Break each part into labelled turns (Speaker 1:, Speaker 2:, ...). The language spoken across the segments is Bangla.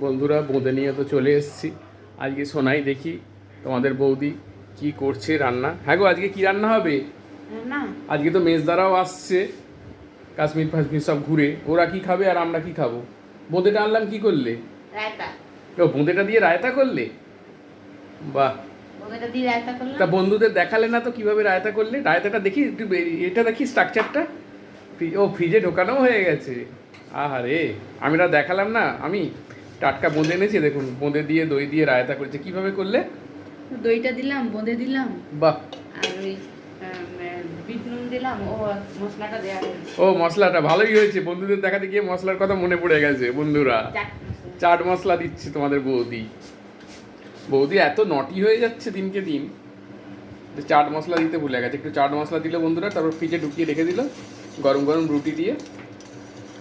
Speaker 1: বন্ধুরা বোঁদে নিয়ে তো চলে এসেছি। আজকে শোনাই দেখি তোমাদের বৌদি কি করছে রান্না। হ্যাঁ গো, আজকে কি রান্না হবে?
Speaker 2: না
Speaker 1: আজকে তো মেজদারাও আসছে, কাশ্মীর ফাশ্মীর সব ঘুরে। ওরা কি খাবে আর আমরা কি খাবো? বোঁদেটা আনলাম, কি করলে?
Speaker 2: রায়তা।
Speaker 1: ও, বোঁদেটা দিয়ে রায়তা করলে? বাহ,
Speaker 2: ওটা দিয়ে রায়তা করলাম।
Speaker 1: তা বন্ধুদের দেখালে না তো কিভাবে রায়তা করলে? রায়তাটা দেখি একটু, এটা দেখি স্ট্রাকচারটা। ও, ফ্রিজে ঢোকানো হয়ে গেছে। আহারে, আমি দেখালাম না। আমি টাটকা বোঁদে এনেছি, দেখুন বোঁদে দিয়ে দই দিয়ে রায়তা করেছে। কিভাবে করলে?
Speaker 2: দইটা দিলাম, বোঁদে দিলাম,
Speaker 1: বাহ,
Speaker 2: আর ওই বিট নুন দিলাম। ও মশলাটা দেওয়া হয়েছে।
Speaker 1: ও মশলাটা ভালোই হয়েছে। বন্ধুদের দেখাতে গিয়ে মশলার কথা মনে পড়ে গেছে। বন্ধুরা,
Speaker 2: চাট মশলা।
Speaker 1: চাট মশলা দিচ্ছে তোমাদের বৌদি। বৌদি এত নটি হয়ে যাচ্ছে দিনকে দিন, যে চাট মশলা দিতে ভুলে গেছে। একটু চাট মশলা দিল বন্ধুরা, তারপর ফ্রিজে ঢুকিয়ে রেখে দিল। গরম গরম রুটি দিয়ে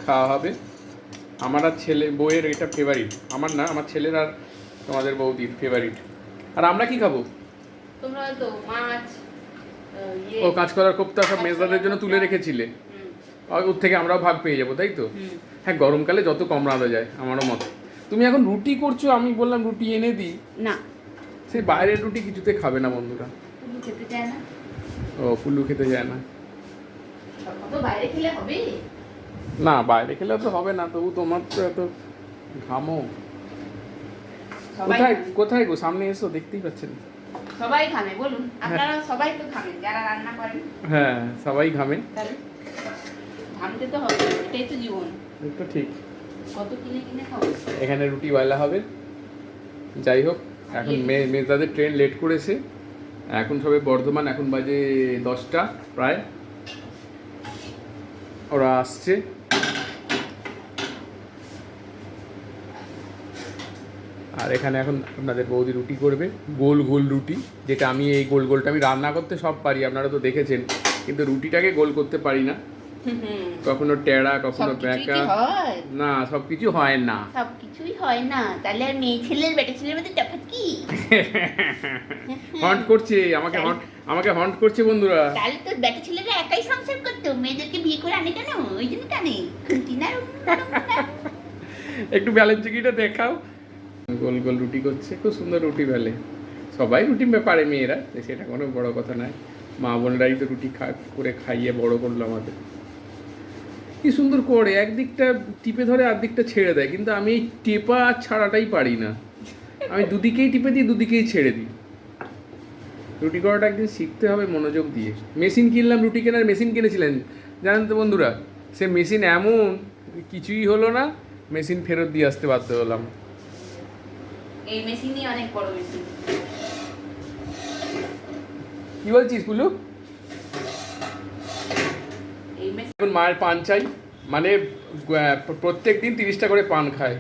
Speaker 1: খাওয়া হবে। আমার আর ছেলে বউয়ের এটা ফেভারিট, আমার না, আমার ছেলের আর তোমাদের বৌদির ফেভারিট। আর আমরা কি খাবো?
Speaker 2: তোমরা তো মাছ,
Speaker 1: ও, কাঁচকলার কোপ্তা সব মেজদাদের জন্য তুলে রেখেছিলে। ওর থেকে আমরাও ভাগ পেয়ে যাবো, তাই তো? হ্যাঁ, গরমকালে যত কম রাঁধা যায়, আমারও মত। তুমি এখন রুটি করছো, আমি বললাম রুটি এনে দিই।
Speaker 2: না,
Speaker 1: সেই বাইরের রুটি কিছুতে খাবে না বন্ধুরা।
Speaker 2: পুলু খেতে চায় না।
Speaker 1: ও, পুল্লু খেতে যায় না।
Speaker 2: কত বাইরে খেলে হবে?
Speaker 1: না, বাইরে খেলে তো হবে না, তবু তোমার তো এত ঘামো।
Speaker 2: সবাই
Speaker 1: কোথায়
Speaker 2: খাবে।
Speaker 1: কোথায় গো, সামনে এসো, দেখতেই পাচ্ছেন।
Speaker 2: সবাই খাবে বলুন, আপনারা সবাই তো খাবেন যারা রান্না করেন।
Speaker 1: হ্যাঁ, সবাই ঘামে।
Speaker 2: তাহলে ঘামতে তো হবে, এটাই তো জীবন।
Speaker 1: তো ঠিক।
Speaker 2: কত কিনে কিনে খাবো।
Speaker 1: এখানে রুটি বাইলা হবে। যাই হোক, এখন মেয়েদের ট্রেন লেট করেছে। এখন সবে বর্ধমান, এখন বাজে 10টা প্রায়। ওরা আসছে। আর এখানে এখন আপনাদের বৌদি রুটি করবে, গোল গোল রুটি। যেটা আমি এই গোল গোলটা আমি রান্না করতে সব পারি, আপনারা তো দেখেছেন, কিন্তু রুটিটাকে গোল করতে পারি না। কখনো টেড়া, কখনো ব্যাকা। না, সব কিছু হয় না।
Speaker 2: সবকিছুই হয় না, তাহলে আর মেয়ে ছেলের বেটা ছেলের মধ্যে তফাৎ কি?
Speaker 1: হন্ট করছে আমাকে হন্ট করছে বন্ধুরা।
Speaker 2: তাহলে তোর বেটা ছেলেরা একাই সংসার করতো, মেয়েদেরকে বিয়ে করে আনে কেন? ওই জন্য টানে খুঁটি না।
Speaker 1: একটু ব্যালেন্স চিকিটা দেখাও। গোল গোল রুটি করছে, খুব সুন্দর রুটি বেলে। সবাই রুটি পারে মেয়েরা, সেটা কোনো বড় কথা নয়। মা বোনরাই তো রুটি করে খাইয়ে বড় করলো আমাদের। কি সুন্দর করে একদিকটা টিপে ধরে আর দিকটা ছেড়ে দেয়, কিন্তু আমি এই টেপা আর ছাড়াটাই পারি না। আমি দুদিকেই টিপে দিই, দুদিকেই ছেড়ে দিই। রুটি করাটা একদিন শিখতে হবে মনোযোগ দিয়ে। মেশিন কিনলাম, রুটি কেনার মেশিন কিনেছিলেন জানেন তো বন্ধুরা, সে মেশিন এমন কিছুই হলো না, মেশিন ফেরত দিয়ে আসতে বাধ্য হলাম।
Speaker 2: এই মেশিনই অনেক বড় মেশিন।
Speaker 1: কি বলছিস পুলু?
Speaker 2: এই মেশিন
Speaker 1: এখন মায়ের পান চাই, মানে প্রত্যেক দিন 30টা করে পান খায়।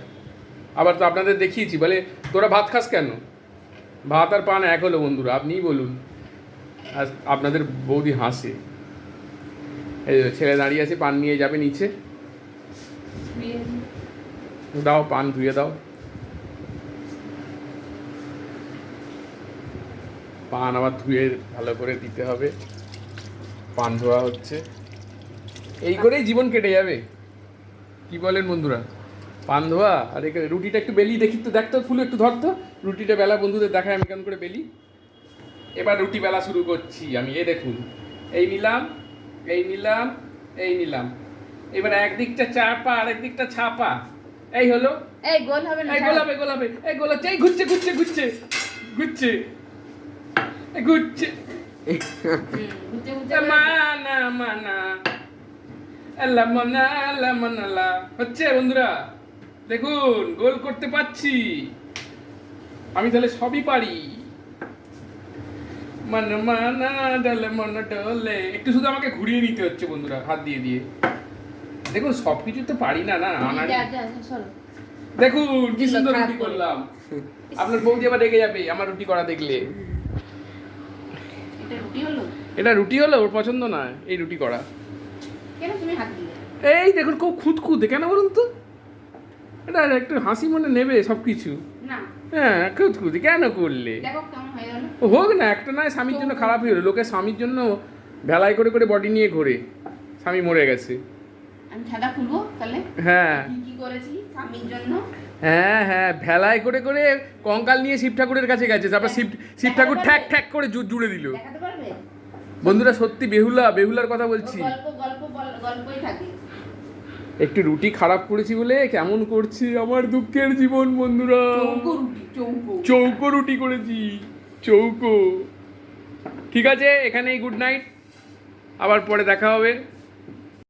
Speaker 1: আবার তো আপনাদের দেখিয়েছি, বলে তোরা ভাত খাস কেন? ভাত আর পান এক হলো বন্ধুরা, আপনিই বলুন। আর আপনাদের বৌদি হাসে। এই ছেলে দাঁড়িয়ে আছে, পান নিয়ে যাবে নিচে। দাও, পান ধুয়ে দাও। পান আবার ধুয়ে ভালো করে দিতে হবে। পান ধোয়া হচ্ছে, এই করেই জীবন কেটে যাবে। কি বলেন বন্ধুরা? পান ধোয়া আর এখানে রুটিটা একটু বেলি দেখি তো, দেখতো ফুল একটু ধরতো। রুটিটা বেলা বন্ধুদের দেখায় আমি কেমন করে বেলি। এবার রুটি বেলা শুরু করছি আমি। এই দেখুন, এই নিলাম, এই নিলাম, এই নিলাম। এবার একদিকটা চাপা আর একদিকটা ছাপা। এই হলো।
Speaker 2: এই গোল হবে না,
Speaker 1: এই গোলাপে গোলাপে, এই গোলা চাই, ঘুরছে ঘুরছে ঘুরছে ঘুরছে ঘুরছে।
Speaker 2: ঘুরতে ঘুরতে
Speaker 1: মানা মানা আল্লাহ মানা আল্লাহ মানালা হচ্ছে বন্ধুরা। দেখুন, গোল করতে পারছি আমি, তাহলে সবই পারি। মান মানা ডালে মনা ডলে, একটু শুধু আমাকে ঘুরিয়ে নিতে হচ্ছে বন্ধুরা, হাত দিয়ে দিয়ে। দেখুন, সব কিছু তো পারি না, না
Speaker 2: সরো।
Speaker 1: দেখুন কি সুন্দর রুটি করলাম। আপনার বৌদি আবার রেগে যাবে আমার রুটি করা দেখলে।
Speaker 2: এটা রুটি হলো?
Speaker 1: এটা রুটি হলো? ওর পছন্দ না এই রুটি করা।
Speaker 2: কেন তুমি হাত দিলে?
Speaker 1: এই দেখুন, খুব খুঁতখুঁতে কেন বলুন তো? এটা একটু হাসি মনে নেবে সব কিছু।
Speaker 2: না,
Speaker 1: হ্যাঁ, খুঁতখুঁতে কেন করলে?
Speaker 2: দেখো কেমন হয়ে গেল।
Speaker 1: হোক না, একটা নয় স্বামীর জন্য খারাপই হলো। লোকে স্বামীর জন্য ভেলাই করে করে বডি নিয়ে ঘোরে, স্বামী মরে গেছে।
Speaker 2: আমি ছাদা খুলবো তাহলে?
Speaker 1: হ্যাঁ,
Speaker 2: কি কি করেছি স্বামীর জন্য।
Speaker 1: হ্যাঁ হ্যাঁ, ভেলায় করে করে কঙ্কাল নিয়ে শিব ঠাকুরের কাছে গেছে, তারপর শিব ঠাকুর ঠ্যাক ঠ্যাক করে জুড়ে দিল।
Speaker 2: দেখাতে পারবে?
Speaker 1: বন্ধুরা সত্যি বেহুলার কথা বলছি।
Speaker 2: গল্পই থাকে।
Speaker 1: একটু রুটি খারাপ করেছি বলে কেমন করছি আমার দুঃখের জীবন বন্ধুরা। চৌকো রুটি করেছি, চৌকো। ঠিক আছে, এখানেই গুড নাইট, আবার পরে দেখা হবে।